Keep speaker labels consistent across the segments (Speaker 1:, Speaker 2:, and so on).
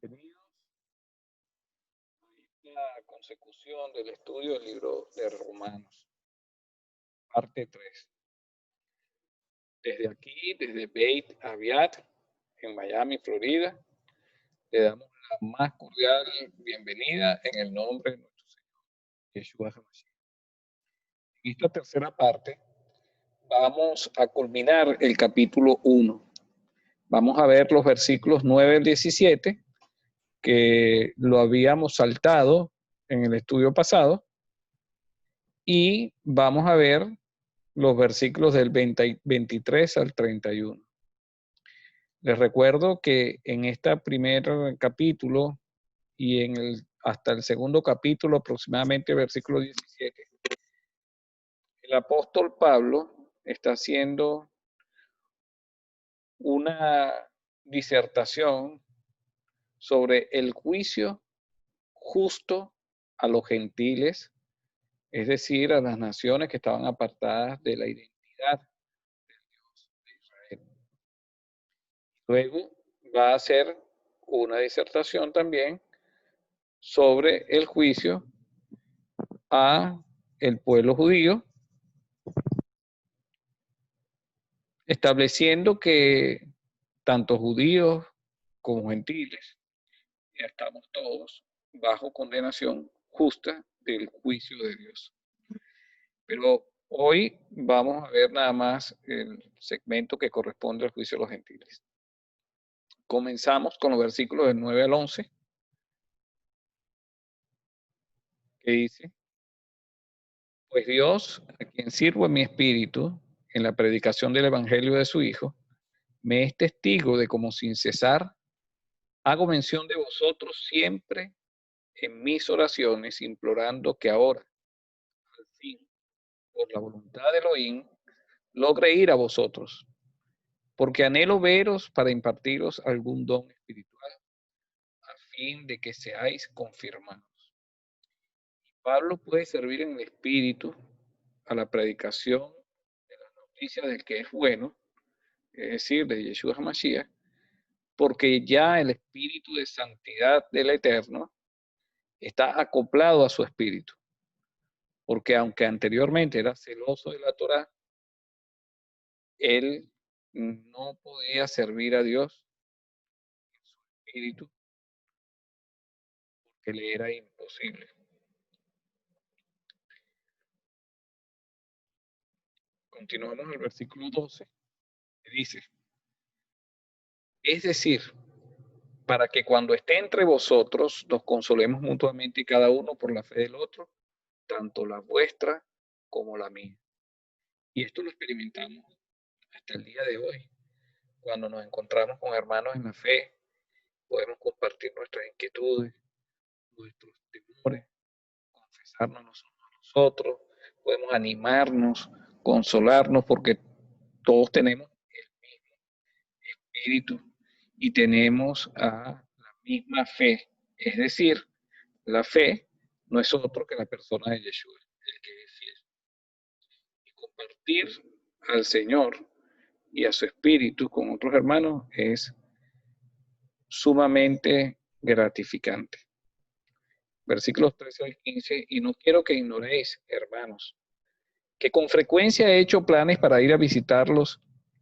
Speaker 1: Bienvenidos a esta consecución del estudio del libro de Romanos, parte 3. Desde aquí, desde Beit Aviat, en Miami, Florida, le damos la más cordial bienvenida en el nombre de nuestro Señor, Yeshua HaMashiach. En esta tercera parte vamos a culminar el capítulo 1. Vamos a ver los versículos 9 al 17, que lo habíamos saltado en el estudio pasado, y vamos a ver los versículos del 23 al 31. Les recuerdo que en este primer capítulo y hasta el segundo capítulo, aproximadamente versículo 17, el apóstol Pablo está haciendo una disertación sobre el juicio justo a los gentiles, es decir, a las naciones que estaban apartadas de la identidad del Dios de Israel. Luego va a hacer una disertación también sobre el juicio a el pueblo judío, estableciendo que tanto judíos como gentiles ya estamos todos bajo condenación justa del juicio de Dios. Pero hoy vamos a ver nada más el segmento que corresponde al juicio de los gentiles. Comenzamos con los versículos del 9 al 11, que dice: Pues Dios, a quien sirvo en mi espíritu, en la predicación del evangelio de su Hijo, me es testigo de cómo sin cesar hago mención de vosotros siempre en mis oraciones, implorando que ahora, al fin, por la voluntad de Elohim, logre ir a vosotros, porque anhelo veros para impartiros algún don espiritual, a fin de que seáis confirmados. Pablo puede servir en el espíritu a la predicación de la noticia del que es bueno, es decir, de Yeshua HaMashiach, porque ya el espíritu de santidad del Eterno está acoplado a su espíritu. Porque aunque anteriormente era celoso de la Torá, él no podía servir a Dios en su espíritu, porque le era imposible. Continuamos el versículo 12, que dice: es decir, para que cuando esté entre vosotros nos consolemos mutuamente y cada uno por la fe del otro, tanto la vuestra como la mía. Y esto lo experimentamos hasta el día de hoy. Cuando nos encontramos con hermanos en la fe, podemos compartir nuestras inquietudes, nuestros temores, confesarnos a nosotros, podemos animarnos, consolarnos, porque todos tenemos el mismo espíritu y tenemos la misma fe. Es decir, la fe no es otro que la persona de Yeshua, el que es fiel. Y compartir al Señor y a su espíritu con otros hermanos es sumamente gratificante. Versículos 13 al 15: y no quiero que ignoréis, hermanos, que con frecuencia he hecho planes para ir a visitarlos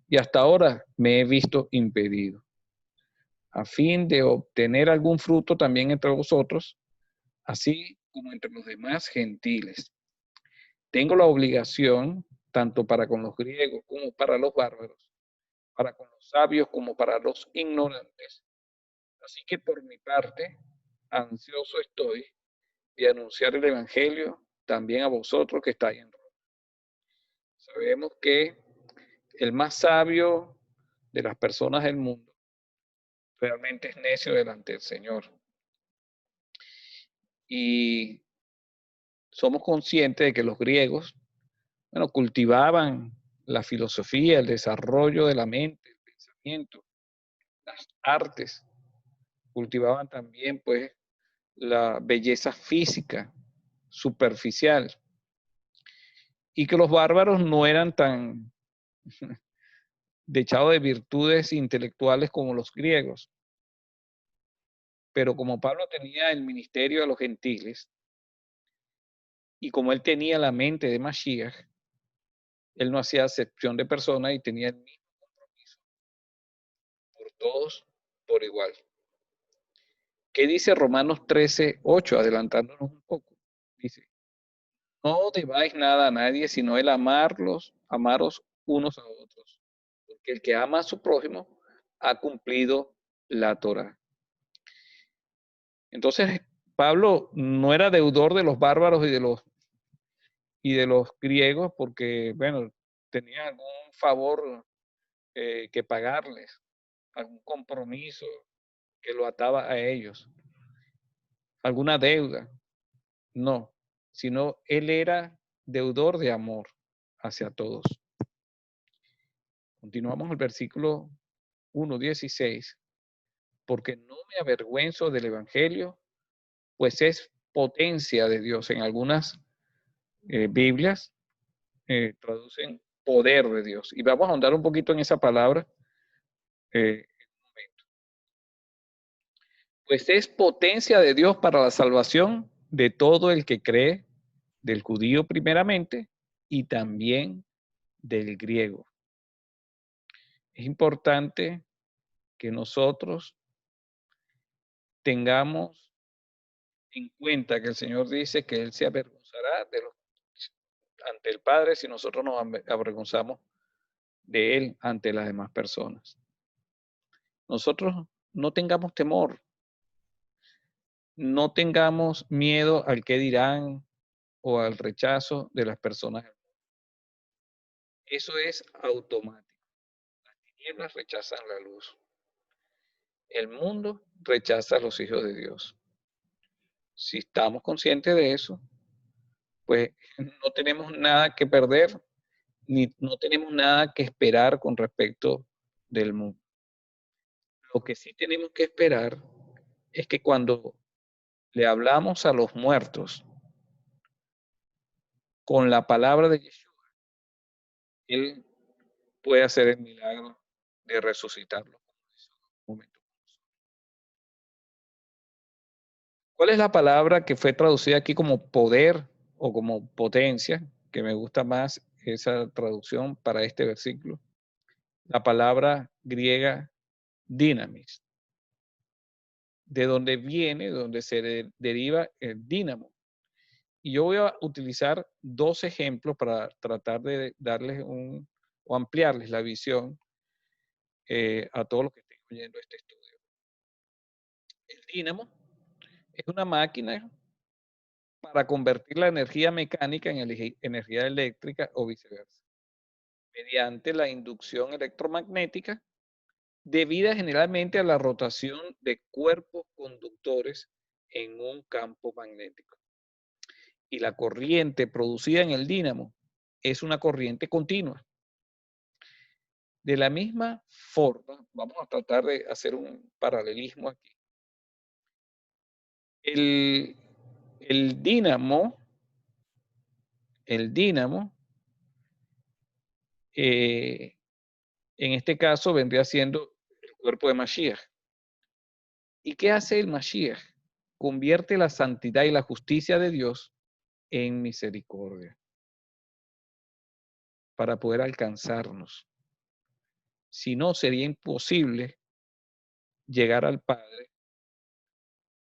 Speaker 1: y hasta ahora me he visto impedido, a fin de obtener algún fruto también entre vosotros, así como entre los demás gentiles. Tengo la obligación, tanto para con los griegos como para los bárbaros, para con los sabios como para los ignorantes. Así que por mi parte, ansioso estoy de anunciar el Evangelio también a vosotros que estáis en Roma. Sabemos que el más sabio de las personas del mundo realmente es necio delante del Señor. Y somos conscientes de que los griegos, bueno, cultivaban la filosofía, el desarrollo de la mente, el pensamiento, las artes, cultivaban también pues la belleza física, superficial, y que los bárbaros no eran tan dechados de virtudes intelectuales como los griegos. Pero como Pablo tenía el ministerio a los gentiles, y como él tenía la mente de Mashiach, él no hacía acepción de personas y tenía el mismo compromiso por todos por igual. ¿Qué dice Romanos 13:8? Adelantándonos un poco. Dice, no debáis nada a nadie, sino el amaros unos a otros. Porque el que ama a su prójimo ha cumplido la Torá. Entonces, Pablo no era deudor de los bárbaros y de los griegos porque, bueno, tenía algún favor que pagarles, algún compromiso que lo ataba a ellos, alguna deuda. No, sino él era deudor de amor hacia todos. Continuamos el versículo 1:16. Porque no me avergüenzo del Evangelio, pues es potencia de Dios. En algunas Biblias traducen poder de Dios. Y vamos a ahondar un poquito en esa palabra en un momento. Pues es potencia de Dios para la salvación de todo el que cree, del judío primeramente y también del griego. Es importante que nosotros tengamos en cuenta que el Señor dice que Él se avergonzará de los ante el Padre si nosotros nos avergonzamos de Él ante las demás personas. Nosotros no tengamos temor, no tengamos miedo al que dirán o al rechazo de las personas. Eso es automático. Las tinieblas rechazan la luz. El mundo rechaza a los hijos de Dios. Si estamos conscientes de eso, pues no tenemos nada que perder, ni no tenemos nada que esperar con respecto del mundo. Lo que sí tenemos que esperar es que cuando le hablamos a los muertos con la palabra de Yeshua, Él puede hacer el milagro de resucitarlo. ¿Cuál es la palabra que fue traducida aquí como poder o como potencia? Que me gusta más esa traducción para este versículo. La palabra griega dynamis, de donde viene, donde se deriva el dínamo. Y yo voy a utilizar dos ejemplos para tratar de darles o ampliarles la visión a todos los que estén oyendo este estudio. El dínamo es una máquina para convertir la energía mecánica en energía eléctrica o viceversa, mediante la inducción electromagnética debida generalmente a la rotación de cuerpos conductores en un campo magnético. Y la corriente producida en el dínamo es una corriente continua. De la misma forma, vamos a tratar de hacer un paralelismo aquí. El dínamo, en este caso vendría siendo el cuerpo de Mashiach. ¿Y qué hace el Mashiach? Convierte la santidad y la justicia de Dios en misericordia para poder alcanzarnos. Si no, sería imposible llegar al Padre,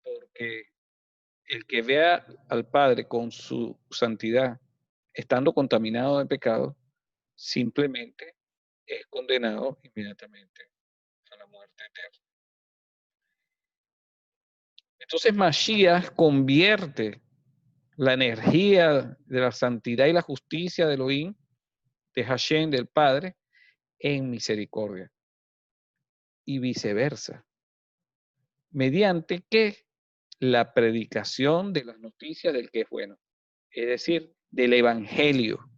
Speaker 1: porque el que vea al Padre con su santidad, estando contaminado de pecado, simplemente es condenado inmediatamente a la muerte eterna. Entonces Mashiach convierte la energía de la santidad y la justicia de Elohim, de Hashem, del Padre, en misericordia. Y viceversa. ¿Mediante qué? La predicación de las noticias del que es bueno. Es decir, del Evangelio.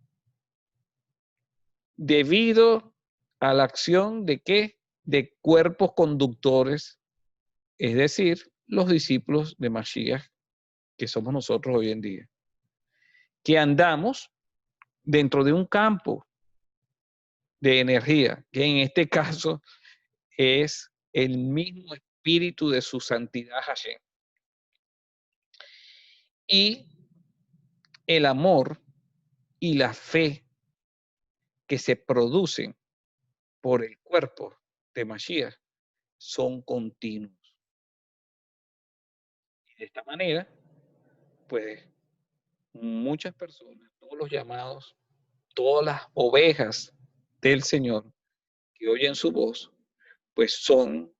Speaker 1: Debido a la acción de qué? De cuerpos conductores, es decir, los discípulos de Mashiach, que somos nosotros hoy en día, que andamos dentro de un campo de energía, que en este caso es el mismo espíritu de su santidad Hashem. Y el amor y la fe que se producen por el cuerpo de Mashiach son continuos. Y de esta manera, pues muchas personas, todos los llamados, todas las ovejas del Señor que oyen su voz, pues son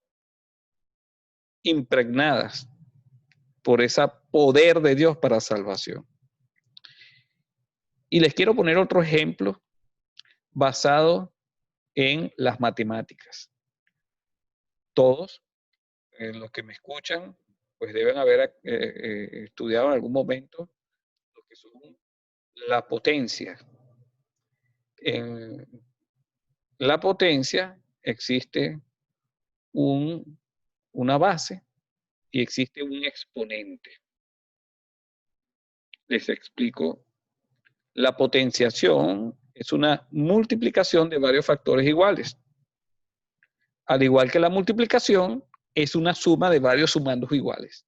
Speaker 1: impregnadas por ese poder de Dios para salvación. Y les quiero poner otro ejemplo basado en las matemáticas. Todos los que me escuchan, pues deben haber estudiado en algún momento lo que son la potencia. En la potencia existe una base y existe un exponente. Les explico. La potenciación es una multiplicación de varios factores iguales. Al igual que la multiplicación es una suma de varios sumandos iguales.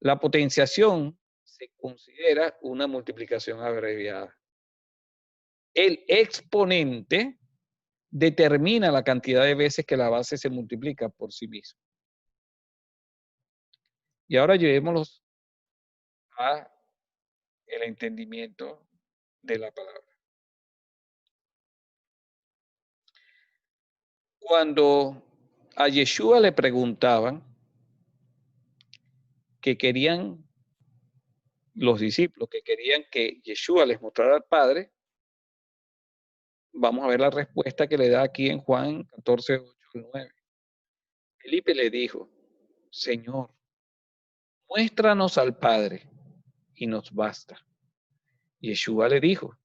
Speaker 1: La potenciación se considera una multiplicación abreviada. El exponente determina la cantidad de veces que la base se multiplica por sí misma. Y ahora llevémoslos a el entendimiento de la palabra. Cuando a Yeshua le preguntaban que querían los discípulos, que querían que Yeshua les mostrara al Padre, vamos a ver la respuesta que le da aquí en Juan 14, 8 al 9. Felipe le dijo, Señor, muéstranos al Padre y nos basta. Yeshua le dijo,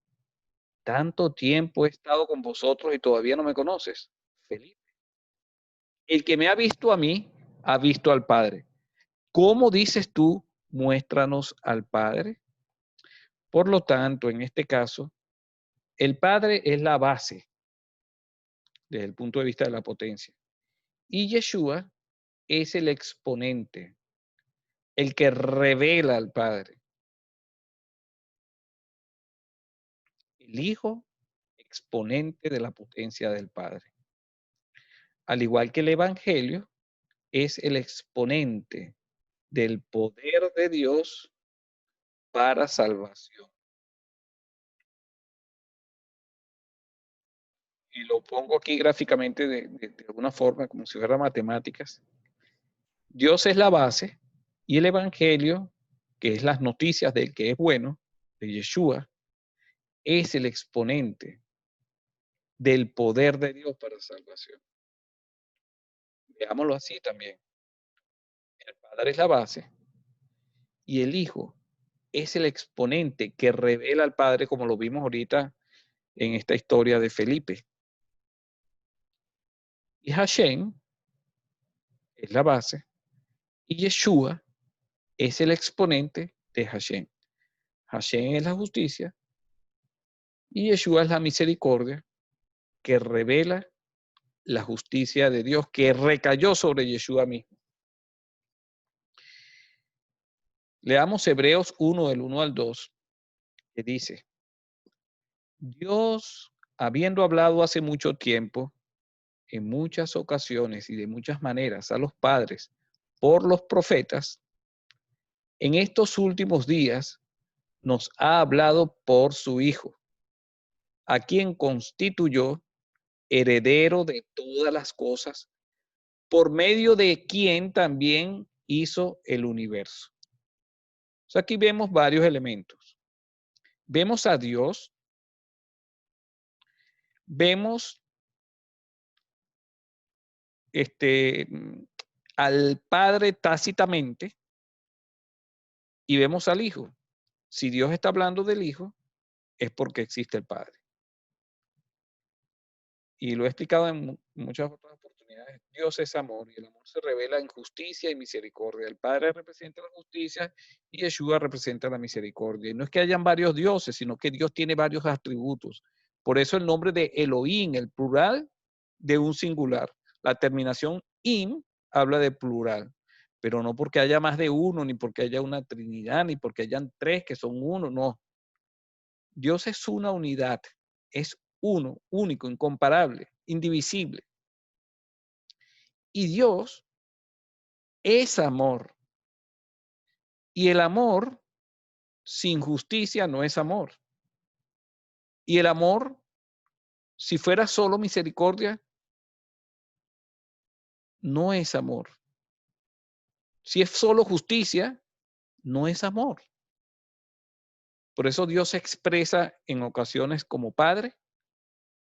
Speaker 1: tanto tiempo he estado con vosotros y todavía no me conoces, Felipe. El que me ha visto a mí, ha visto al Padre. ¿Cómo dices tú, muéstranos al Padre? Por lo tanto, en este caso, el Padre es la base desde el punto de vista de la potencia. Y Yeshua es el exponente, el que revela al Padre. El Hijo, exponente de la potencia del Padre. Al igual que el Evangelio, es el exponente del poder de Dios para salvación. Y lo pongo aquí gráficamente de alguna forma, como si fuera matemáticas. Dios es la base y el Evangelio, que es las noticias del que es bueno, de Yeshua, es el exponente del poder de Dios para salvación. Veámoslo así también. El Padre es la base y el Hijo es el exponente que revela al Padre, como lo vimos ahorita en esta historia de Felipe. Y Hashem es la base y Yeshua es el exponente de Hashem. Hashem es la justicia y Yeshua es la misericordia que revela la justicia de Dios que recayó sobre Yeshua mismo. Leamos Hebreos 1, del 1 al 2, que dice, Dios, habiendo hablado hace mucho tiempo, en muchas ocasiones y de muchas maneras a los padres por los profetas, en estos últimos días nos ha hablado por su Hijo, a quien constituyó heredero de todas las cosas, por medio de quien también hizo el universo. O sea, aquí vemos varios elementos. Vemos a Dios, vemos al Padre tácitamente y vemos al Hijo. Si Dios está hablando del Hijo, es porque existe el Padre. Y lo he explicado en muchas otras oportunidades. Dios es amor y el amor se revela en justicia y misericordia. El Padre representa la justicia y Yeshua representa la misericordia. Y no es que hayan varios dioses, sino que Dios tiene varios atributos. Por eso el nombre de Elohim, el plural de un singular. La terminación im habla de plural, pero no porque haya más de uno, ni porque haya una trinidad, ni porque hayan tres que son uno, no. Dios es una unidad, es uno, único, incomparable, indivisible. Y Dios es amor. Y el amor sin justicia no es amor. Y el amor, si fuera solo misericordia, no es amor. Si es solo justicia, no es amor. Por eso Dios se expresa en ocasiones como Padre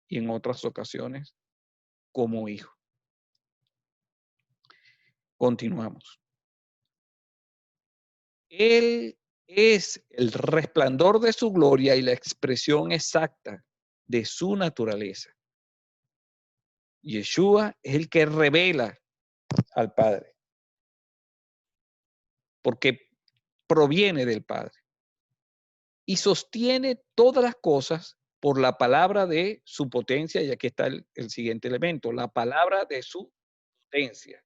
Speaker 1: y en otras ocasiones como Hijo. Continuamos. Él es el resplandor de su gloria y la expresión exacta de su naturaleza. Yeshua es el que revela al Padre, porque proviene del Padre y sostiene todas las cosas por la palabra de su potencia, y aquí está el siguiente elemento, la palabra de su potencia,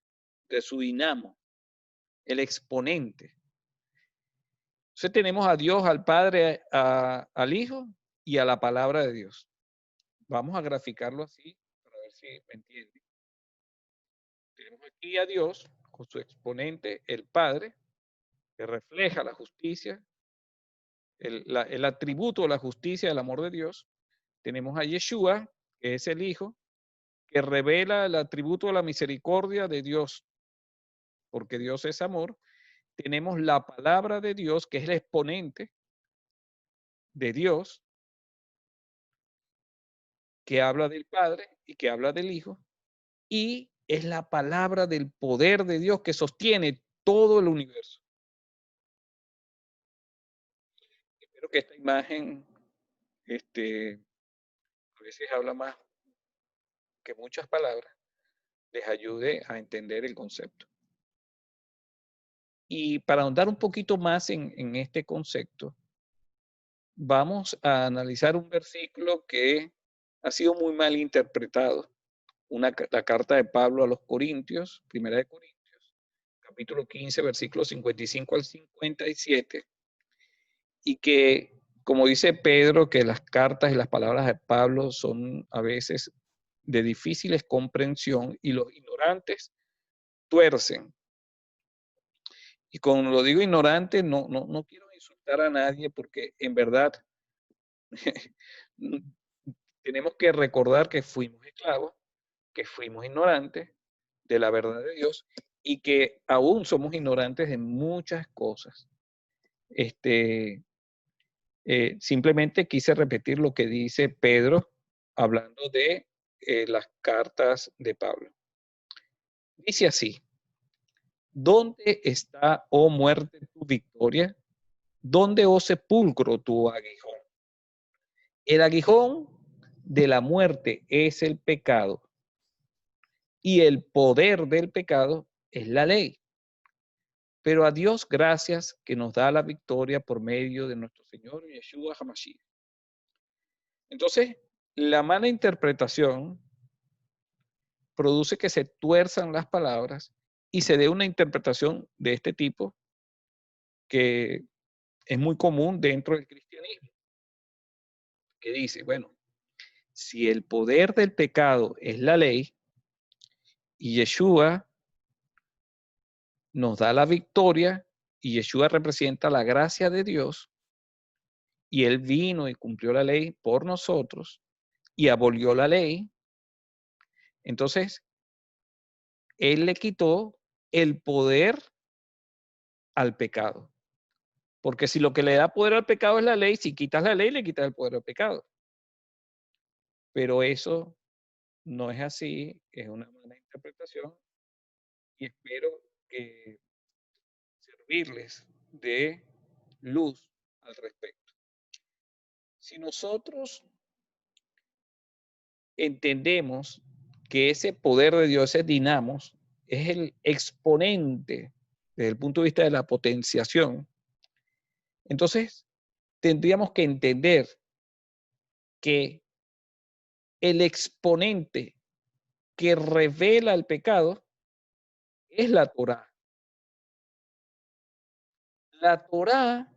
Speaker 1: de su dinamo, el exponente. Entonces tenemos a Dios, al Padre, al Hijo y a la palabra de Dios. Vamos a graficarlo así para ver si me entienden. Tenemos aquí a Dios con su exponente, el Padre, que refleja la justicia, el atributo de la justicia, el amor de Dios. Tenemos a Yeshua, que es el Hijo, que revela el atributo de la misericordia de Dios, porque Dios es amor. Tenemos la palabra de Dios, que es el exponente de Dios, que habla del Padre y que habla del Hijo, y es la palabra del poder de Dios que sostiene todo el universo. Espero que esta imagen, a veces habla más que muchas palabras, les ayude a entender el concepto. Y para ahondar un poquito más en este concepto, vamos a analizar un versículo que ha sido muy mal interpretado. La carta de Pablo a los Corintios, primera de Corintios, capítulo 15, versículos 55 al 57, y que, como dice Pedro, que las cartas y las palabras de Pablo son a veces de difíciles comprensión y los ignorantes tuercen. Y cuando lo digo ignorante, no quiero insultar a nadie porque en verdad tenemos que recordar que fuimos esclavos, que fuimos ignorantes de la verdad de Dios y que aún somos ignorantes de muchas cosas. Simplemente quise repetir lo que dice Pedro hablando de las cartas de Pablo. Dice así: ¿dónde está, oh muerte, tu victoria? ¿Dónde, oh sepulcro, tu aguijón? El aguijón de la muerte es el pecado y el poder del pecado es la ley. Pero a Dios gracias que nos da la victoria por medio de nuestro Señor Yeshua HaMashiach. Entonces, la mala interpretación produce que se tuerzan las palabras y se dé una interpretación de este tipo que es muy común dentro del cristianismo, que dice, bueno, si el poder del pecado es la ley y Yeshua nos da la victoria y Yeshua representa la gracia de Dios y él vino y cumplió la ley por nosotros y abolió la ley, entonces él le quitó el poder al pecado. Porque si lo que le da poder al pecado es la ley, si quitas la ley, le quitas el poder al pecado. Pero eso no es así, es una mala interpretación y espero que servirles de luz al respecto. Si nosotros entendemos que ese poder de Dios, ese dinamos, es el exponente desde el punto de vista de la potenciación, entonces tendríamos que entender que el exponente que revela el pecado es la Torá. La Torá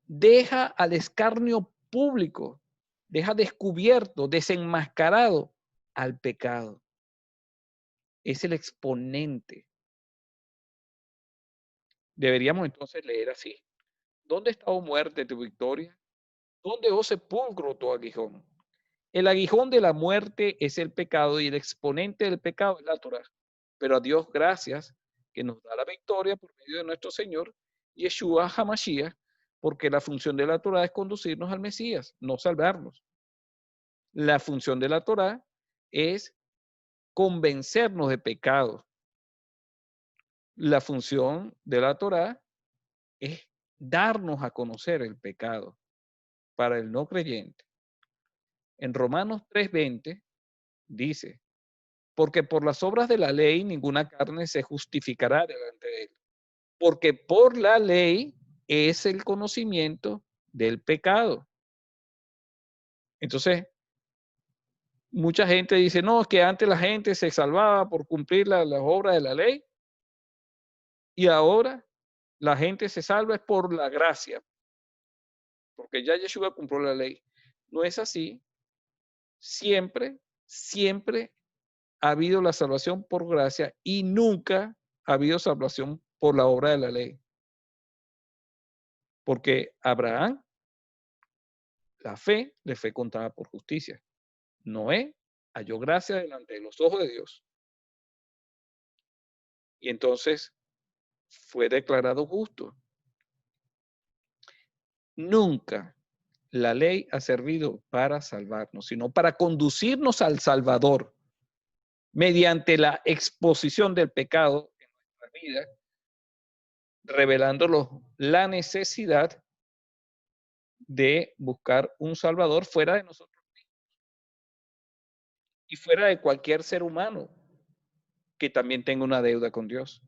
Speaker 1: deja al escarnio público, deja descubierto, desenmascarado al pecado. Es el exponente. Deberíamos entonces leer así. ¿Dónde está, oh muerte, tu victoria? ¿Dónde, oh sepulcro, tu aguijón? El aguijón de la muerte es el pecado y el exponente del pecado es la Torá. Pero a Dios gracias que nos da la victoria por medio de nuestro Señor Yeshua HaMashiach, porque la función de la Torá es conducirnos al Mesías, no salvarnos. La función de la Torá es convencernos de pecado. La función de la Torá es darnos a conocer el pecado para el no creyente. En Romanos 3:20 dice, porque por las obras de la ley ninguna carne se justificará delante de él, porque por la ley es el conocimiento del pecado. Entonces, mucha gente dice, no, es que antes la gente se salvaba por cumplir las obras de la ley y ahora la gente se salva es por la gracia, porque ya Yeshua cumplió la ley. No es así. Siempre, siempre ha habido la salvación por gracia y nunca ha habido salvación por la obra de la ley. Porque Abraham, la fe, le fue contada por justicia. Noé halló gracia delante de los ojos de Dios. Y entonces fue declarado justo. Nunca la ley ha servido para salvarnos, sino para conducirnos al Salvador mediante la exposición del pecado en nuestra vida, revelándonos la necesidad de buscar un Salvador fuera de nosotros mismos y fuera de cualquier ser humano que también tenga una deuda con Dios.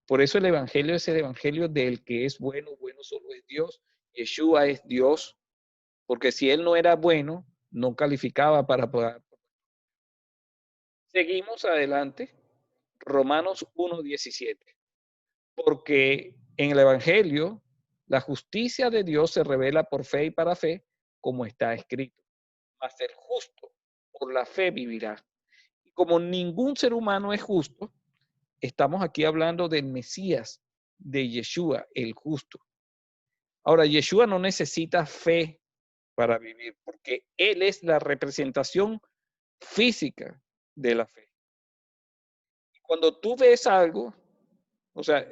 Speaker 1: Por eso el Evangelio es el Evangelio del que es bueno, bueno solo es Dios. Yeshua es Dios, porque si Él no era bueno, no calificaba para poder. Seguimos adelante, Romanos 1:17. Porque en el Evangelio la justicia de Dios se revela por fe y para fe, como está escrito. Mas el justo por la fe vivirá. Y como ningún ser humano es justo, estamos aquí hablando del Mesías, de Yeshua, el justo. Ahora, Yeshua no necesita fe para vivir, porque Él es la representación física de la fe. Y cuando tú ves algo, o sea,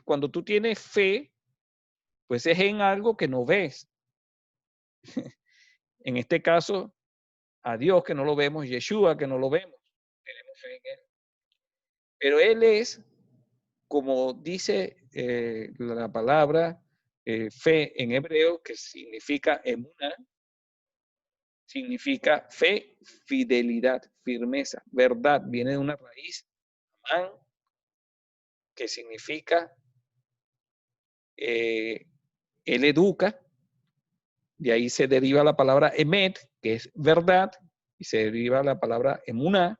Speaker 1: cuando tú tienes fe, pues es en algo que no ves. En este caso, a Dios que no lo vemos, Yeshua que no lo vemos, tenemos fe en Él. Pero Él es, como dice la palabra fe en hebreo, que significa emuná, significa fe, fidelidad, firmeza, verdad. Viene de una raíz, amán, que significa él educa. De ahí se deriva la palabra emet, que es verdad, y se deriva la palabra emuná,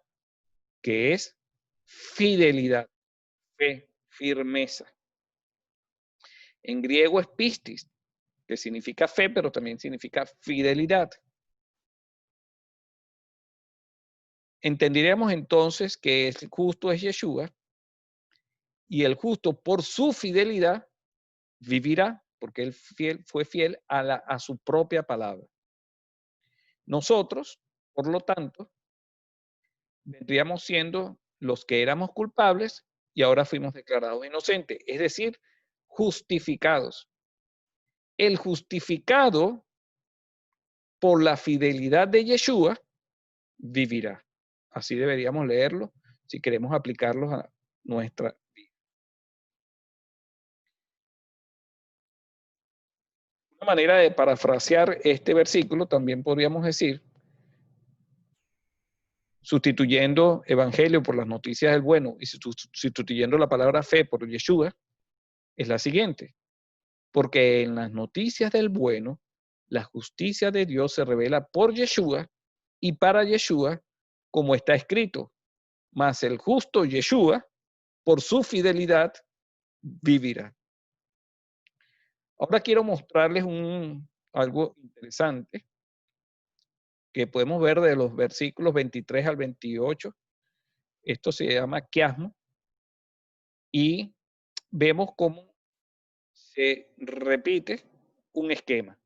Speaker 1: que es fidelidad, fe, firmeza. En griego es pistis, que significa fe, pero también significa fidelidad. Entenderíamos entonces que el justo es Yeshua y el justo por su fidelidad vivirá, porque él fue fiel a su propia palabra. Nosotros, por lo tanto, vendríamos siendo los que éramos culpables y ahora fuimos declarados inocentes, es decir, justificados. El justificado por la fidelidad de Yeshua vivirá. Así deberíamos leerlo si queremos aplicarlos a nuestra vida. Una manera de parafrasear este versículo también podríamos decir, sustituyendo evangelio por las noticias del bueno y sustituyendo la palabra fe por Yeshua, es la siguiente. Porque en las noticias del bueno, la justicia de Dios se revela por Yeshua y para Yeshua, como está escrito. mas el justo Yeshua, por su fidelidad, vivirá. Ahora quiero mostrarles algo interesante que podemos ver de los versículos 23 al 28. Esto se llama quiasmo y vemos cómo se repite un esquema.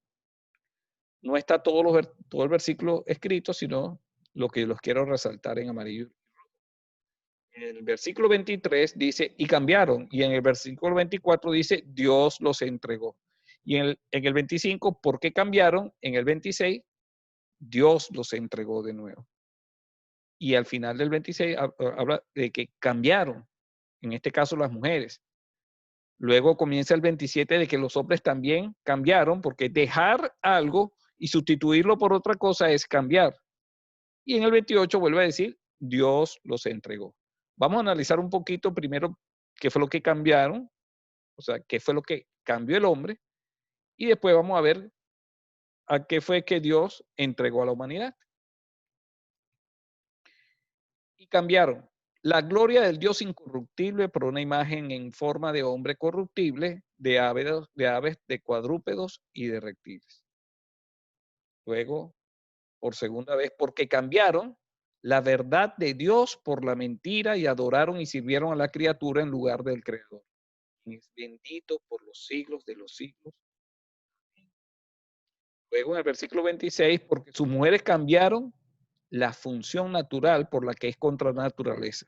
Speaker 1: No está todo el versículo escrito, sino lo que los quiero resaltar en amarillo. En el versículo 23 dice, y cambiaron. Y en el versículo 24 dice, Dios los entregó. Y en el 25, ¿por qué cambiaron? En el 26, Dios los entregó de nuevo. Y al final del 26 habla de que cambiaron, en este caso las mujeres. Luego comienza el 27 de que los hombres también cambiaron, porque dejar algo y sustituirlo por otra cosa es cambiar. Y en el 28 vuelve a decir, Dios los entregó. Vamos a analizar un poquito primero qué fue lo que cambiaron, o sea, qué fue lo que cambió el hombre, y después vamos a ver a qué fue que Dios entregó a la humanidad. Y cambiaron la gloria del Dios incorruptible por una imagen en forma de hombre corruptible, de aves, de cuadrúpedos y de reptiles. Luego, por segunda vez, porque cambiaron la verdad de Dios por la mentira y adoraron y sirvieron a la criatura en lugar del Creador. Es bendito por los siglos de los siglos. Luego en el versículo 26, porque sus mujeres cambiaron la función natural por la que es contra naturaleza.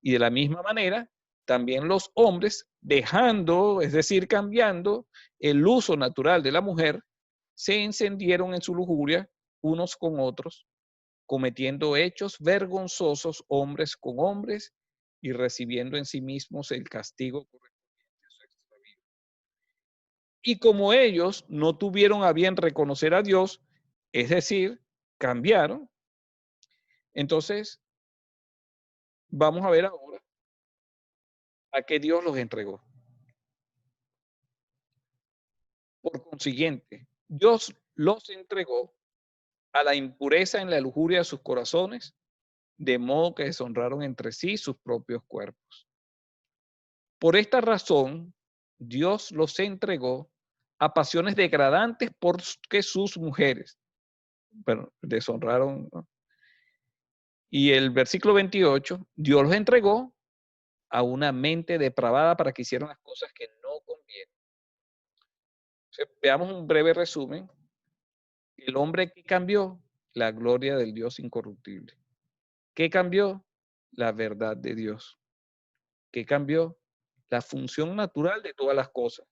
Speaker 1: Y de la misma manera, también los hombres, dejando, es decir, cambiando el uso natural de la mujer, se encendieron en su lujuria unos con otros, cometiendo hechos vergonzosos hombres con hombres y recibiendo en sí mismos el castigo correspondiente a su extravío. Y como ellos no tuvieron a bien reconocer a Dios, es decir, cambiaron, entonces vamos a ver ahora a qué Dios los entregó. Por consiguiente, Dios los entregó a la impureza en la lujuria de sus corazones, de modo que deshonraron entre sí sus propios cuerpos. Por esta razón, Dios los entregó a pasiones degradantes porque sus mujeres, bueno, deshonraron, ¿no? Y el versículo 28, Dios los entregó a una mente depravada para que hicieran las cosas que no convienen. Entonces, veamos un breve resumen. El hombre que cambió, la gloria del Dios incorruptible. ¿Qué cambió? La verdad de Dios. ¿Qué cambió? La función natural de todas las cosas.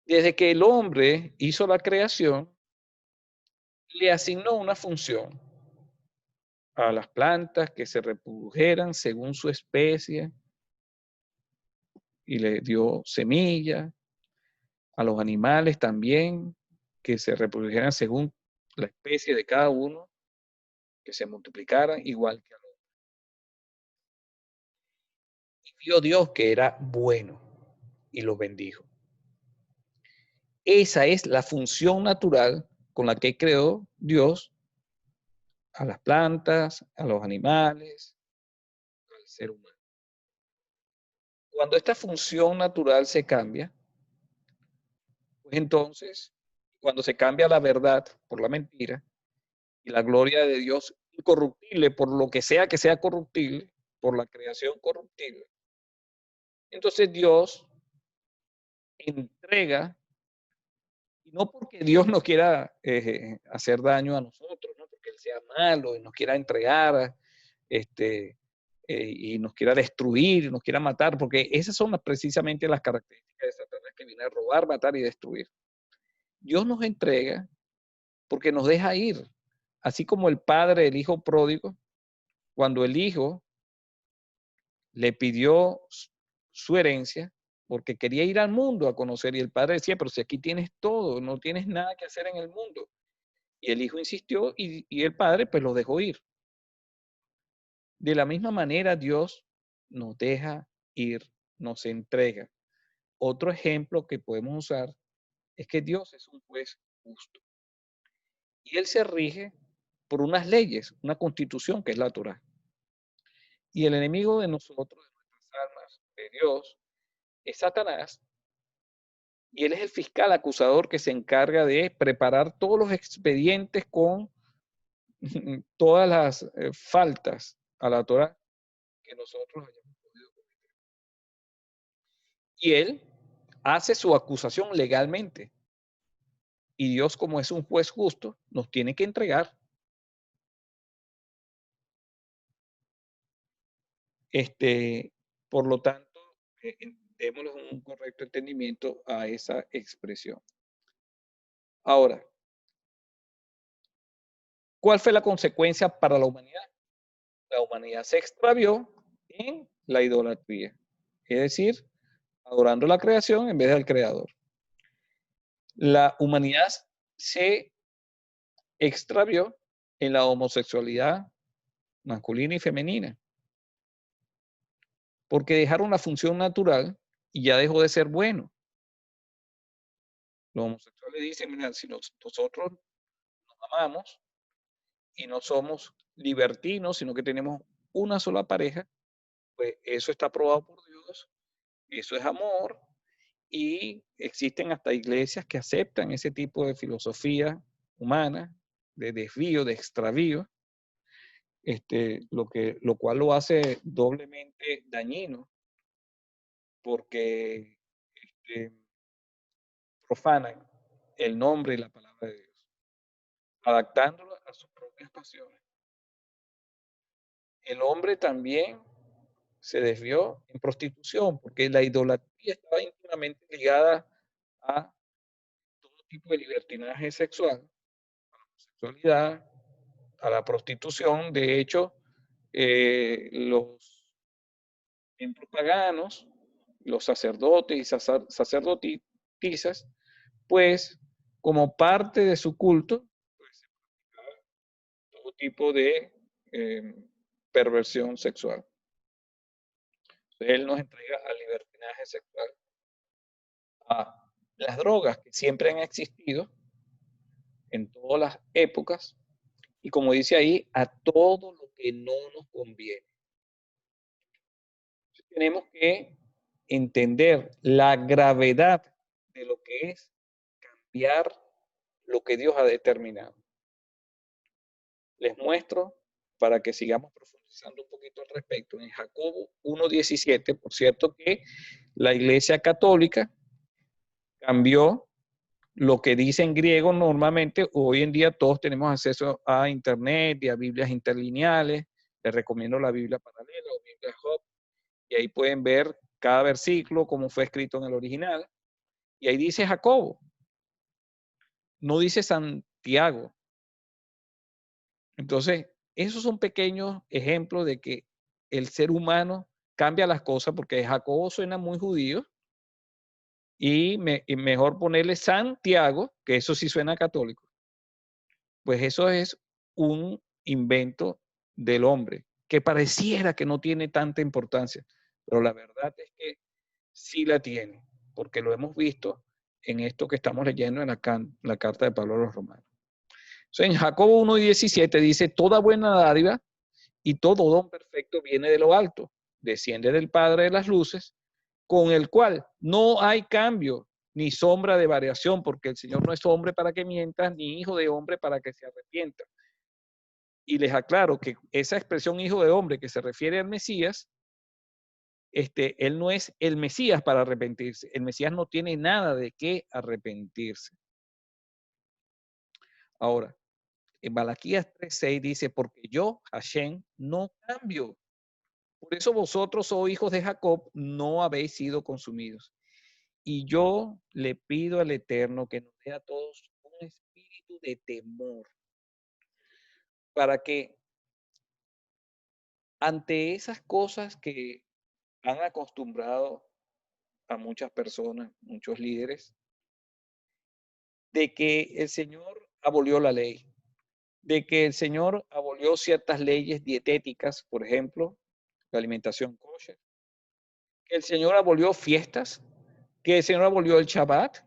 Speaker 1: Desde que el hombre hizo la creación, le asignó una función a las plantas que se reprodujeran según su especie y le dio semilla, a los animales también que se reprodujeran según la especie de cada uno, que se multiplicaran igual que al hombre. Y vio Dios que era bueno y lo bendijo. Esa es la función natural con la que creó Dios a las plantas, a los animales, al ser humano. Cuando esta función natural se cambia, pues entonces, cuando se cambia la verdad por la mentira y la gloria de Dios incorruptible por lo que sea corruptible, por la creación corruptible, entonces Dios entrega, y no porque Dios no quiera hacer daño a nosotros, no porque Él sea malo y nos quiera entregar y nos quiera destruir, nos quiera matar, porque esas son precisamente las características de Satanás, que viene a robar, matar y destruir. Dios nos entrega porque nos deja ir, así como el padre, el hijo pródigo, cuando el hijo le pidió su herencia, porque quería ir al mundo a conocer, y el padre decía, pero si aquí tienes todo, no tienes nada que hacer en el mundo. Y el hijo insistió y el padre pues lo dejó ir. De la misma manera Dios nos deja ir, nos entrega. Otro ejemplo que podemos usar es que Dios es un juez justo y Él se rige por unas leyes, una constitución que es la Torá. Y el enemigo de nosotros, de nuestras almas, de Dios, es Satanás. Y él es el fiscal acusador que se encarga de preparar todos los expedientes con todas las faltas a la Torá que nosotros hayamos podido cometer. Y él hace su acusación legalmente. Y Dios, como es un juez justo, nos tiene que entregar. Por lo tanto, démosle un correcto entendimiento a esa expresión. Ahora, ¿cuál fue la consecuencia para la humanidad? La humanidad se extravió en la idolatría, es decir, adorando la creación en vez del creador. La humanidad se extravió en la homosexualidad masculina y femenina, porque dejaron la función natural y ya dejó de ser bueno. Los homosexuales dicen, mira, si nosotros nos amamos y no somos libertinos, sino que tenemos una sola pareja, pues eso está aprobado por Dios, eso es amor, y existen hasta iglesias que aceptan ese tipo de filosofía humana, de desvío, de extravío, lo cual lo hace doblemente dañino, porque profanan el nombre y la palabra de Dios, adaptándolo a sus propias pasiones. El hombre también se desvió en prostitución, porque la idolatría estaba íntimamente ligada a todo tipo de libertinaje sexual, a la homosexualidad, a la prostitución. De hecho, los templos paganos, los sacerdotes y sacerdotisas, pues como parte de su culto, pues se practicaba todo tipo de perversión sexual. Él nos entrega al libertinaje sexual, a las drogas que siempre han existido en todas las épocas y, como dice ahí, a todo lo que no nos conviene. Tenemos que entender la gravedad de lo que es cambiar lo que Dios ha determinado. Les muestro para que sigamos profundizando un poquito al respecto. En Jacobo 1:17, por cierto que la Iglesia Católica cambió lo que dice en griego normalmente. Hoy en día todos tenemos acceso a internet y a Biblias interlineales. Les recomiendo la Biblia paralela o Biblia Hub, y ahí pueden ver cada versículo, cómo fue escrito en el original. Y ahí dice Jacobo, no dice Santiago. Entonces, esos son pequeños ejemplos de que el ser humano cambia las cosas, porque Jacobo suena muy judío, y mejor ponerle Santiago, que eso sí suena católico. Pues eso es un invento del hombre, que pareciera que no tiene tanta importancia, pero la verdad es que sí la tiene, porque lo hemos visto en esto que estamos leyendo en la carta de Pablo a los Romanos. Entonces, en Jacobo 1:17 dice, toda buena dádiva y todo don perfecto viene de lo alto, desciende del Padre de las luces, con el cual no hay cambio ni sombra de variación, porque el Señor no es hombre para que mienta, ni hijo de hombre para que se arrepienta. Y les aclaro que esa expresión hijo de hombre que se refiere al Mesías, él no es el Mesías para arrepentirse. El Mesías no tiene nada de qué arrepentirse. Ahora, en Malaquías 3:6 dice, porque yo, Hashem, no cambio. Por eso vosotros, oh hijos de Jacob, no habéis sido consumidos. Y yo le pido al Eterno que nos dé a todos un espíritu de temor, para que ante esas cosas que han acostumbrado a muchas personas, muchos líderes, de que el Señor abolió la ley, de que el Señor abolió ciertas leyes dietéticas, por ejemplo, la alimentación kosher, que el Señor abolió fiestas, que el Señor abolió el Shabbat,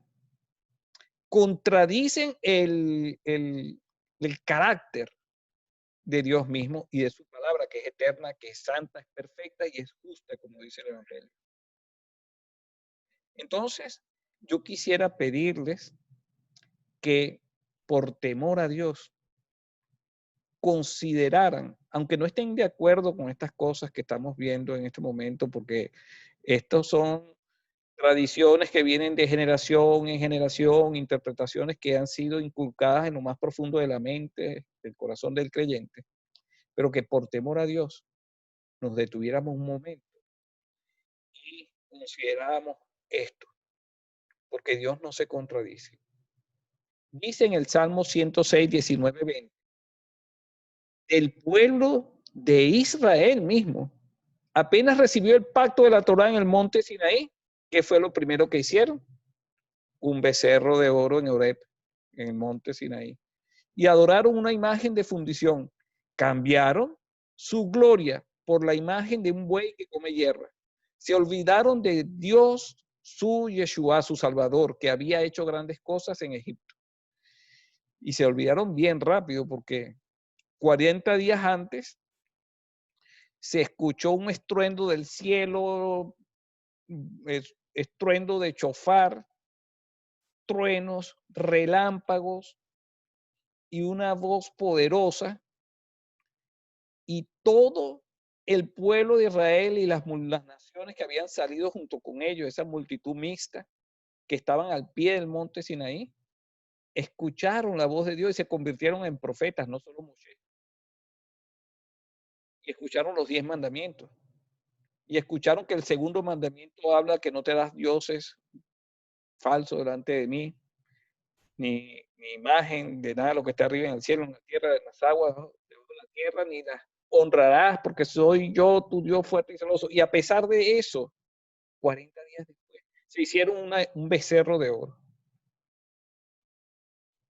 Speaker 1: contradicen el carácter de Dios mismo y de su palabra, que es eterna, que es santa, es perfecta y es justa, como dice el Evangelio. Entonces, yo quisiera pedirles que por temor a Dios consideraran, aunque no estén de acuerdo con estas cosas que estamos viendo en este momento, porque estos son tradiciones que vienen de generación en generación, interpretaciones que han sido inculcadas en lo más profundo de la mente, del corazón del creyente, pero que por temor a Dios nos detuviéramos un momento y consideráramos esto, porque Dios no se contradice. Dice en el Salmo 106, 19, 20, el pueblo de Israel mismo apenas recibió el pacto de la Torá en el monte Sinaí, ¿qué fue lo primero que hicieron? Un becerro de oro en Horeb, en el monte Sinaí, y adoraron una imagen de fundición. Cambiaron su gloria por la imagen de un buey que come hierba. Se olvidaron de Dios, su Yeshua, su Salvador, que había hecho grandes cosas en Egipto. Y se olvidaron bien rápido porque 40 días antes se escuchó un estruendo del cielo, estruendo de chofar, truenos, relámpagos y una voz poderosa, y todo el pueblo de Israel y las naciones que habían salido junto con ellos, esa multitud mixta que estaban al pie del monte Sinaí, escucharon la voz de Dios y se convirtieron en profetas, no solo Moshe. Y escucharon los 10 mandamientos. Y escucharon que el segundo mandamiento habla que no te das dioses falsos delante de mí, ni imagen de nada de lo que está arriba en el cielo, en la tierra, en las aguas, debajo de la tierra, ni las honrarás porque soy yo, tu Dios fuerte y celoso. Y a pesar de eso, 40 días después, se hicieron un becerro de oro.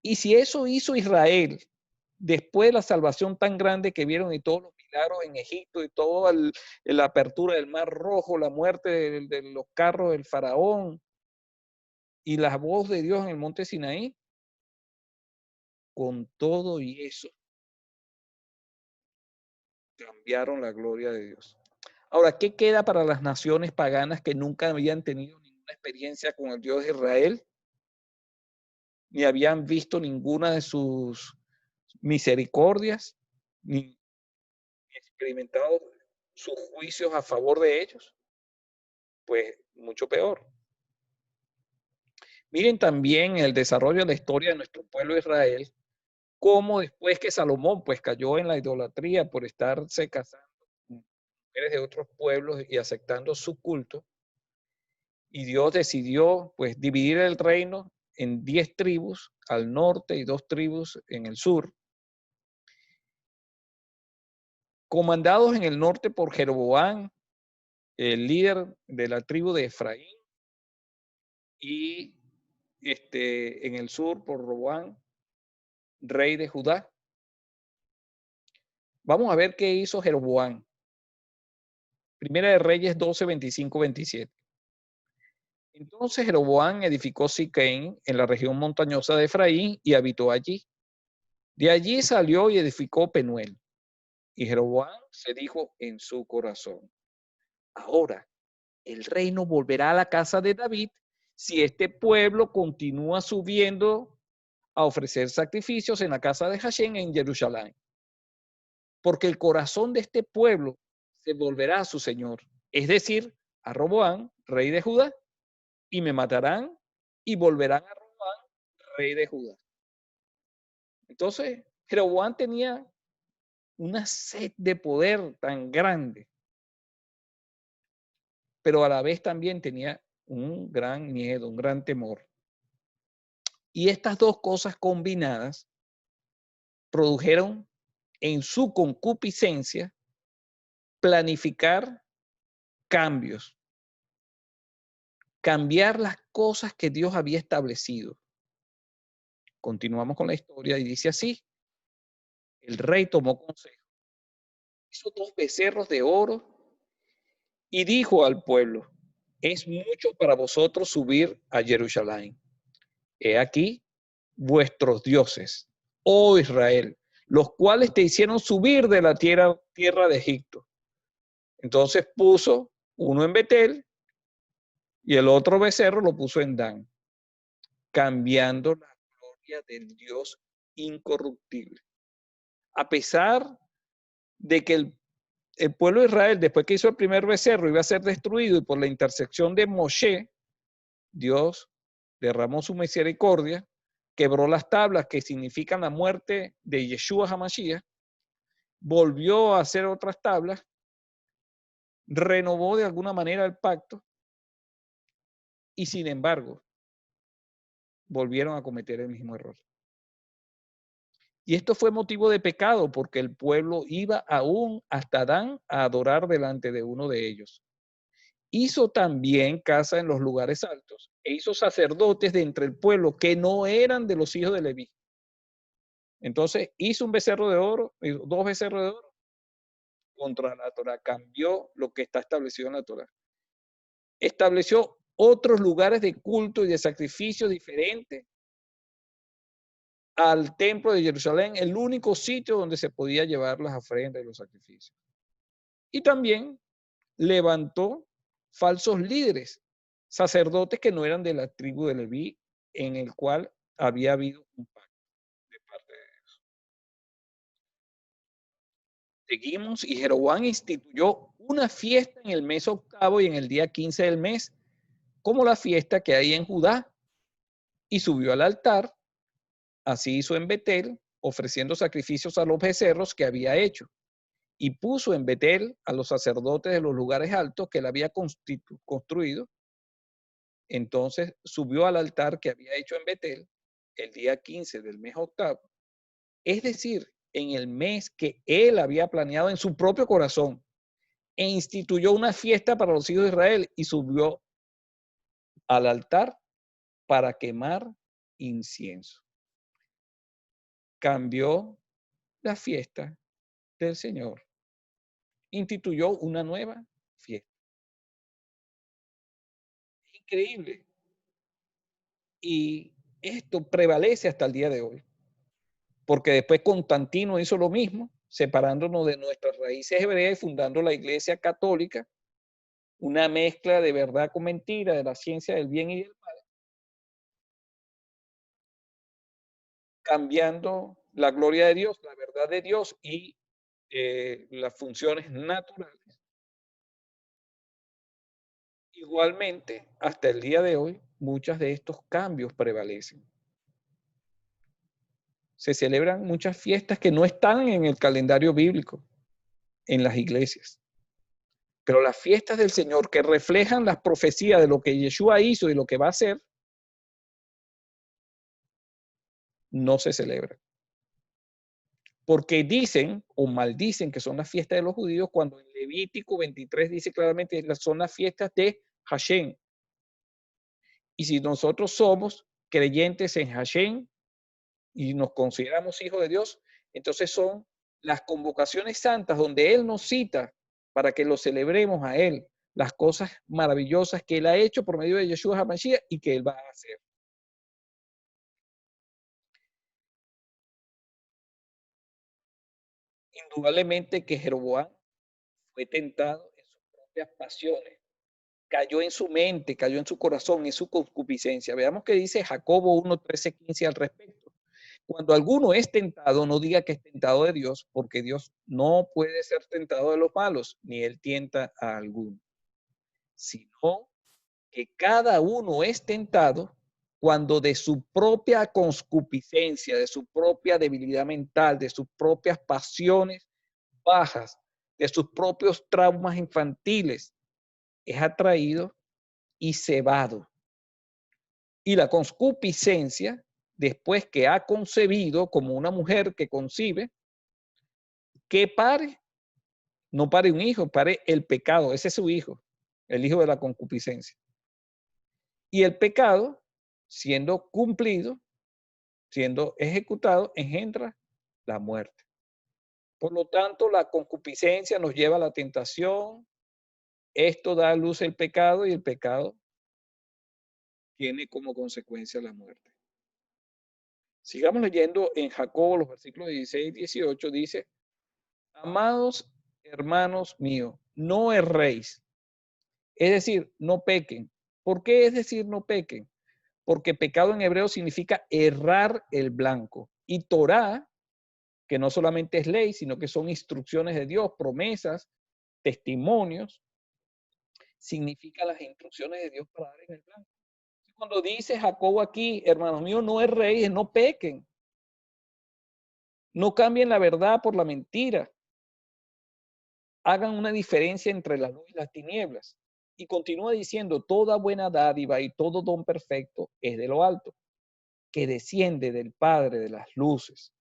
Speaker 1: Y si eso hizo Israel, después de la salvación tan grande que vieron y todos los milagros en Egipto y toda la apertura del Mar Rojo, la muerte de los carros del faraón y la voz de Dios en el monte Sinaí, con todo y eso, cambiaron la gloria de Dios. Ahora, ¿qué queda para las naciones paganas que nunca habían tenido ninguna experiencia con el Dios de Israel? Ni habían visto ninguna de sus misericordias, ni experimentado sus juicios a favor de ellos. Pues mucho peor. Miren también el desarrollo de la historia de nuestro pueblo Israel, cómo después que Salomón pues cayó en la idolatría por estarse casando con mujeres de otros pueblos y aceptando su culto, y Dios decidió pues dividir el reino en 10 tribus al norte y 2 tribus en el sur, comandados en el norte por Jeroboam, el líder de la tribu de Efraín, y en el sur por Roboam, rey de Judá. Vamos a ver qué hizo Jeroboam. Primera de Reyes 12, 25, 27. Entonces Jeroboam edificó Siquem en la región montañosa de Efraín y habitó allí. De allí salió y edificó Penuel. Y Jeroboam se dijo en su corazón: ahora el reino volverá a la casa de David si este pueblo continúa subiendo a ofrecer sacrificios en la casa de Hashem en Jerusalén. Porque el corazón de este pueblo se volverá a su señor, es decir, a Roboam, rey de Judá, y me matarán y volverán a Roboam, rey de Judá. Entonces, Jeroboam tenía una sed de poder tan grande, pero a la vez también tenía un gran miedo, un gran temor. Y estas dos cosas combinadas produjeron en su concupiscencia planificar cambios, cambiar las cosas que Dios había establecido. Continuamos con la historia y dice así: el rey tomó consejo, hizo 2 becerros de oro y dijo al pueblo: es mucho para vosotros subir a Jerusalén. He aquí vuestros dioses, oh Israel, los cuales te hicieron subir de la tierra de Egipto. Entonces puso uno en Betel y el otro becerro lo puso en Dan, cambiando la gloria del Dios incorruptible. A pesar de que el pueblo de Israel, después que hizo el primer becerro, iba a ser destruido, y por la intersección de Moshe, Dios derramó su misericordia, quebró las tablas que significan la muerte de Yeshua HaMashiach, volvió a hacer otras tablas, renovó de alguna manera el pacto, y sin embargo, volvieron a cometer el mismo error. Y esto fue motivo de pecado porque el pueblo iba aún hasta Dan a adorar delante de uno de ellos. Hizo también casa en los lugares altos e hizo sacerdotes de entre el pueblo que no eran de los hijos de Leví. Entonces hizo un becerro de oro, dos becerros de oro contra la Torah. Cambió lo que está establecido en la Torah. Estableció otros lugares de culto y de sacrificio diferentes al templo de Jerusalén, el único sitio donde se podía llevar las ofrendas y los sacrificios. Y también levantó falsos líderes, sacerdotes que no eran de la tribu de Leví, en el cual había habido un pacto de parte de Dios. Seguimos, y Jeroboam instituyó una fiesta en el mes octavo y en el día 15 del mes, como la fiesta que hay en Judá, y subió al altar. Así hizo en Betel, ofreciendo sacrificios a los becerros que había hecho. Y puso en Betel a los sacerdotes de los lugares altos que él había construido. Entonces subió al altar que había hecho en Betel el día 15 del mes octavo, es decir, en el mes que él había planeado en su propio corazón, e instituyó una fiesta para los hijos de Israel y subió al altar para quemar incienso. Cambió la fiesta del Señor, instituyó una nueva fiesta. Increíble. Y esto prevalece hasta el día de hoy, porque después Constantino hizo lo mismo, separándonos de nuestras raíces hebreas y fundando la Iglesia Católica, una mezcla de verdad con mentira, de la ciencia del bien y del mal, cambiando la gloria de Dios, la verdad de Dios y las funciones naturales. Igualmente, hasta el día de hoy, muchos de estos cambios prevalecen. Se celebran muchas fiestas que no están en el calendario bíblico, en las iglesias. Pero las fiestas del Señor que reflejan las profecías de lo que Yeshua hizo y lo que va a hacer, no se celebran. Porque dicen o maldicen que son las fiestas de los judíos, cuando en Levítico 23 dice claramente que son las fiestas de Hashem. Y si nosotros somos creyentes en Hashem y nos consideramos hijos de Dios, entonces son las convocaciones santas donde Él nos cita para que lo celebremos a Él, las cosas maravillosas que Él ha hecho por medio de Yeshua HaMashiach y que Él va a hacer. Indudablemente que Jeroboam fue tentado en sus propias pasiones, cayó en su mente, cayó en su corazón, en su concupiscencia. Veamos qué dice Jacobo 1, 13, 15 al respecto. Cuando alguno es tentado, no diga que es tentado de Dios, porque Dios no puede ser tentado de los malos, ni él tienta a alguno, sino que cada uno es tentado cuando de su propia concupiscencia, de su propia debilidad mental, de sus propias pasiones bajas, de sus propios traumas infantiles, es atraído y cebado. Y la concupiscencia, después que ha concebido, como una mujer que concibe, que pare, no pare un hijo, pare el pecado, ese es su hijo, el hijo de la concupiscencia. Y el pecado, siendo cumplido, siendo ejecutado, engendra la muerte. Por lo tanto, la concupiscencia nos lleva a la tentación, esto da a luz el pecado y el pecado tiene como consecuencia la muerte. Sigamos leyendo en Jacobo, los versículos 16 y 18, dice, amados hermanos míos, no erréis. Es decir, no pequen. ¿Por qué es decir no pequen? Porque pecado en hebreo significa errar el blanco. Y Torá, que no solamente es ley, sino que son instrucciones de Dios, promesas, testimonios, significa las instrucciones de Dios para dar en el blanco. Cuando dice Jacobo aquí, hermanos míos, no erréis, no pequen. No cambien la verdad por la mentira. Hagan una diferencia entre la luz y las tinieblas. Y continúa diciendo, toda buena dádiva y todo don perfecto es de lo alto, que desciende del Padre de las luces,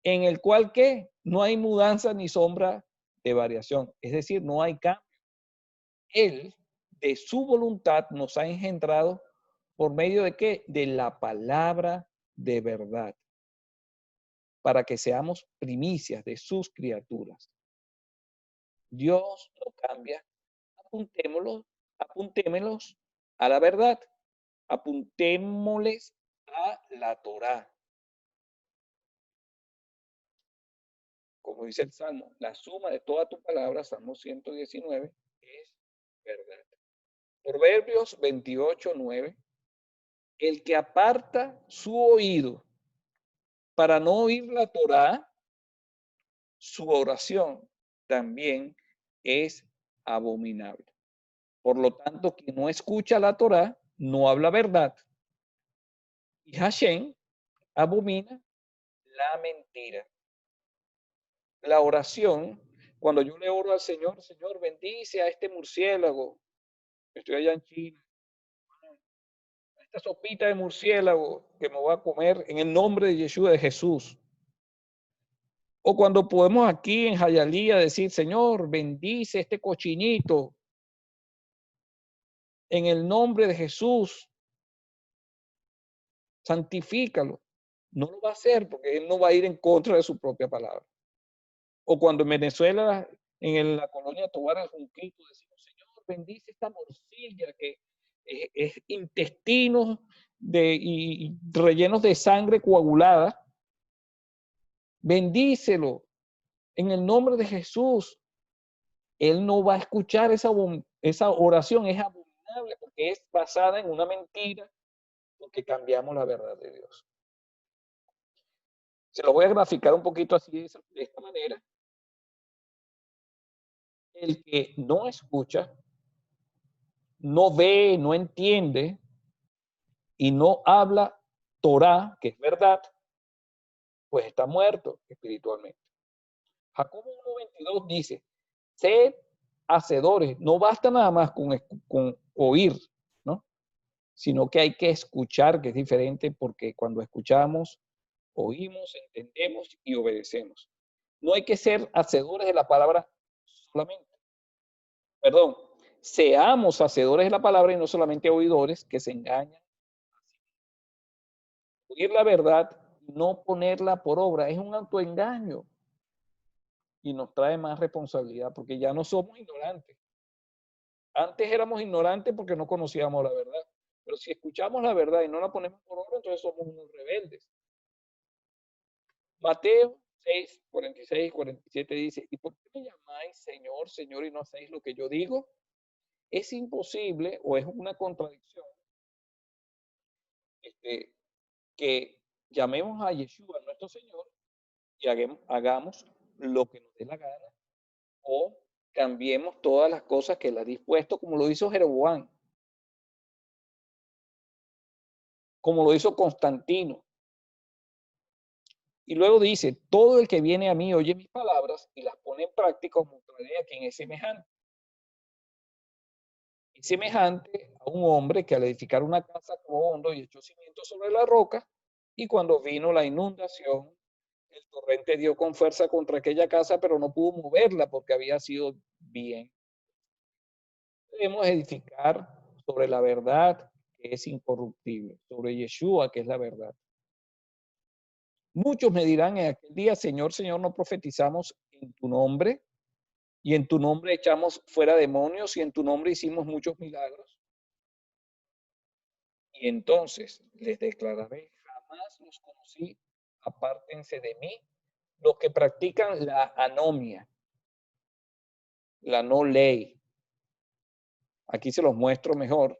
Speaker 1: en el cual ¿qué? No hay mudanza ni sombra de variación. Es decir, no hay cambio. Él, de su voluntad, nos ha engendrado por medio de ¿qué? De la palabra de verdad, para que seamos primicias de sus criaturas. Dios no cambia. Apuntémoslos a la verdad. Apuntémosles a la Torá. Como dice el Salmo, la suma de toda tu palabra, Salmo 119, es verdad. Proverbios 28:9. El que aparta su oído para no oír la Torá, su oración también es abominable. Por lo tanto, quien no escucha la Torá no habla verdad. Y Hashem abomina la mentira. La oración, cuando yo le oro al Señor, Señor, bendice a este murciélago. Estoy allá en China. Esta sopita de murciélago que me voy a comer en el nombre de Yeshua, de Jesús. O cuando podemos aquí en Jayalía decir, Señor, bendice este cochinito en el nombre de Jesús, santifícalo. No lo va a hacer porque él no va a ir en contra de su propia palabra. O cuando en Venezuela, en la colonia Tobar del Junquito, decimos, Señor, bendice esta morcilla que es intestinos y rellenos de sangre coagulada. Bendícelo en el nombre de Jesús. Él no va a escuchar esa oración, es abominable porque es basada en una mentira, porque cambiamos la verdad de Dios. Se lo voy a graficar un poquito así, de esta manera. El que no escucha, no ve, no entiende y no habla Torá, que es verdad, pues está muerto espiritualmente. Jacobo 1:22 dice, sed hacedores, no basta nada más con oír, ¿no? Sino que hay que escuchar, que es diferente, porque cuando escuchamos, oímos, entendemos y obedecemos. No hay que ser hacedores de la palabra solamente. Perdón, seamos hacedores de la palabra y no solamente oidores que se engañan. Oír la verdad, no ponerla por obra, es un autoengaño y nos trae más responsabilidad porque ya no somos ignorantes. Antes éramos ignorantes porque no conocíamos la verdad, pero si escuchamos la verdad y no la ponemos por obra, entonces somos unos rebeldes. Mateo 6, 46 y 47 dice, ¿y por qué me llamáis Señor, Señor y no hacéis lo que yo digo? Es imposible o es una contradicción que llamemos a Yeshua nuestro Señor y hagamos lo que nos dé la gana o cambiemos todas las cosas que él ha dispuesto, como lo hizo Jeroboam, como lo hizo Constantino. Y luego dice, todo el que viene a mí oye mis palabras y las pone en práctica, mostraré a quien es semejante. Es semejante a un hombre que al edificar una casa cavó hondo y echó cimientos sobre la roca, y cuando vino la inundación, el torrente dio con fuerza contra aquella casa, pero no pudo moverla porque había sido bien. Debemos edificar sobre la verdad que es incorruptible, sobre Yeshua que es la verdad. Muchos me dirán en aquel día, Señor, Señor, no profetizamos en tu nombre, y en tu nombre echamos fuera demonios, y en tu nombre hicimos muchos milagros. Y entonces les declararé, jamás los conocí, apártense de mí, los que practican la anomia, la no ley. Aquí se los muestro mejor.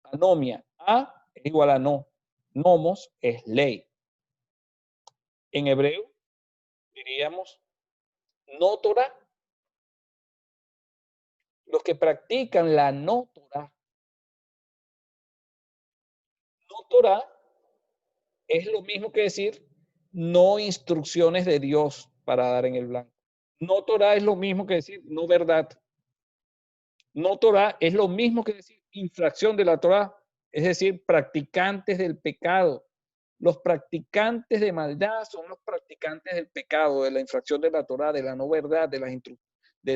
Speaker 1: Anomia, a es igual a no, nomos es ley. En hebreo diríamos no Torah. Los que practican la no Torah. No Torah es lo mismo que decir no instrucciones de Dios para dar en el blanco. No Torah es lo mismo que decir no verdad. No Torah es lo mismo que decir infracción de la Torah, es decir, practicantes del pecado. Los practicantes de maldad son los practicantes del pecado, de la infracción de la Torah, de la no verdad, de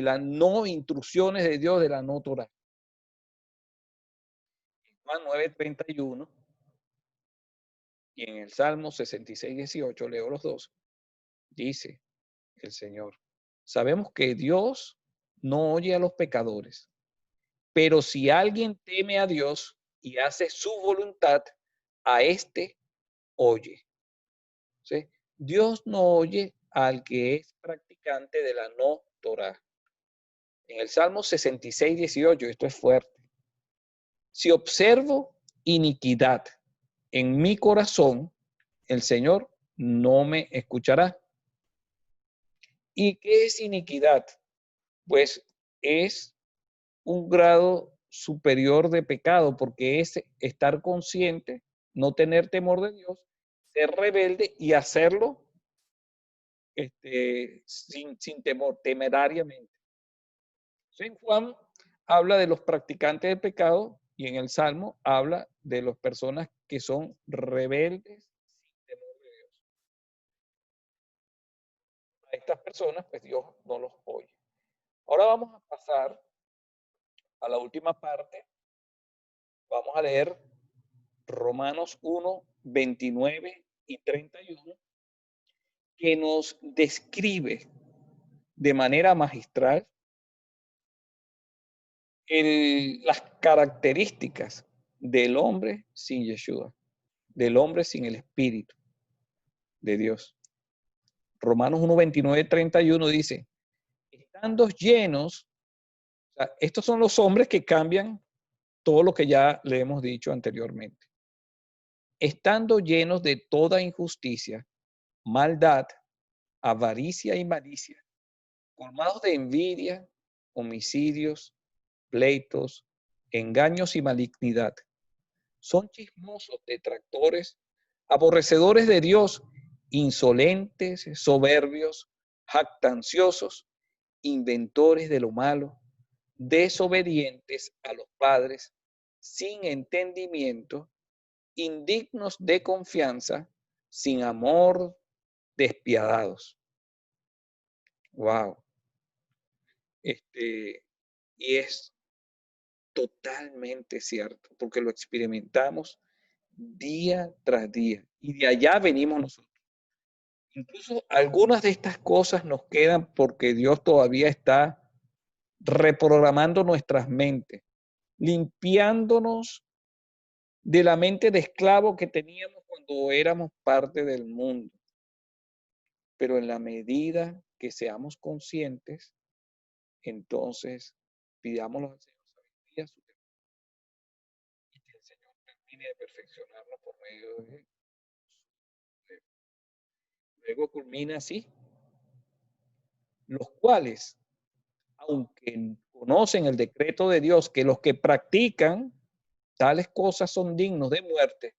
Speaker 1: las no instrucciones de Dios, de la no Torah. Juan 9:31 y en el Salmo 66:18, leo los dos, dice el Señor, sabemos que Dios no oye a los pecadores, pero si alguien teme a Dios y hace su voluntad, a éste oye. ¿Sí? Dios no oye al que es practicante de la no Torah. En el Salmo 66:18, esto es fuerte. Si observo iniquidad en mi corazón, el Señor no me escuchará. ¿Y qué es iniquidad? Pues es un grado superior de pecado, porque es estar consciente, no tener temor de Dios, ser rebelde y hacerlo sin temor, temerariamente. En Juan habla de los practicantes del pecado y en el Salmo habla de las personas que son rebeldes sin temor de Dios. A estas personas, pues Dios no los oye. Ahora vamos a pasar a la última parte. Vamos a leer Romanos 1, 29 y 31, que nos describe de manera magistral las características del hombre sin Yeshua, del hombre sin el Espíritu de Dios. Romanos 1, 29, 31 dice, estando llenos, o sea, estos son los hombres que cambian todo lo que ya le hemos dicho anteriormente. Estando llenos de toda injusticia, maldad, avaricia y malicia, colmados de envidia, homicidios, pleitos, engaños y malignidad. Son chismosos, detractores, aborrecedores de Dios, insolentes, soberbios, jactanciosos, inventores de lo malo, desobedientes a los padres, sin entendimiento, indignos de confianza, sin amor, despiadados. Wow. Y es totalmente cierto, porque lo experimentamos día tras día. Y de allá venimos nosotros. Incluso algunas de estas cosas nos quedan porque Dios todavía está reprogramando nuestras mentes, limpiándonos de la mente de esclavo que teníamos cuando éramos parte del mundo. Pero en la medida que seamos conscientes, entonces pidámoslo al Señor sabiduría, su temor, y que el Señor termine de perfeccionarnos por medio de él. Luego culmina así, los cuales, aunque conocen el decreto de Dios, que los que practican tales cosas son dignos de muerte,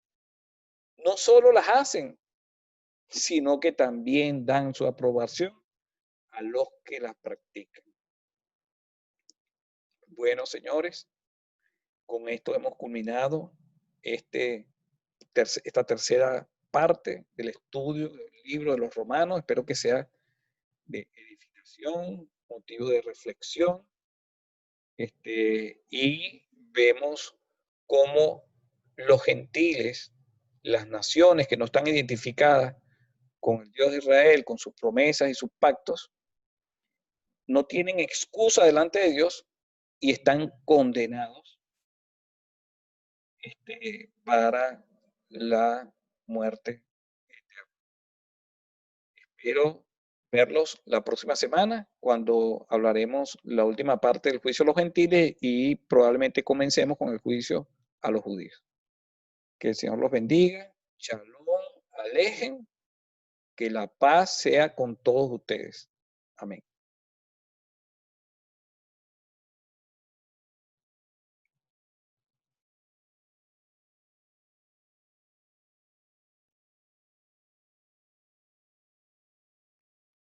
Speaker 1: no solo las hacen, sino que también dan su aprobación a los que las practican. Bueno, señores, con esto hemos culminado esta tercera parte del estudio del libro de los Romanos. Espero que sea de edificación, motivo de reflexión, y vemos cómo los gentiles, las naciones que no están identificadas con el Dios de Israel, con sus promesas y sus pactos, no tienen excusa delante de Dios y están condenados para la muerte. Espero verlos la próxima semana cuando hablaremos la última parte del juicio a los gentiles y probablemente comencemos con el juicio a los judíos. Que el Señor los bendiga. Shalom, alejen. Que la paz sea con todos ustedes. Amén.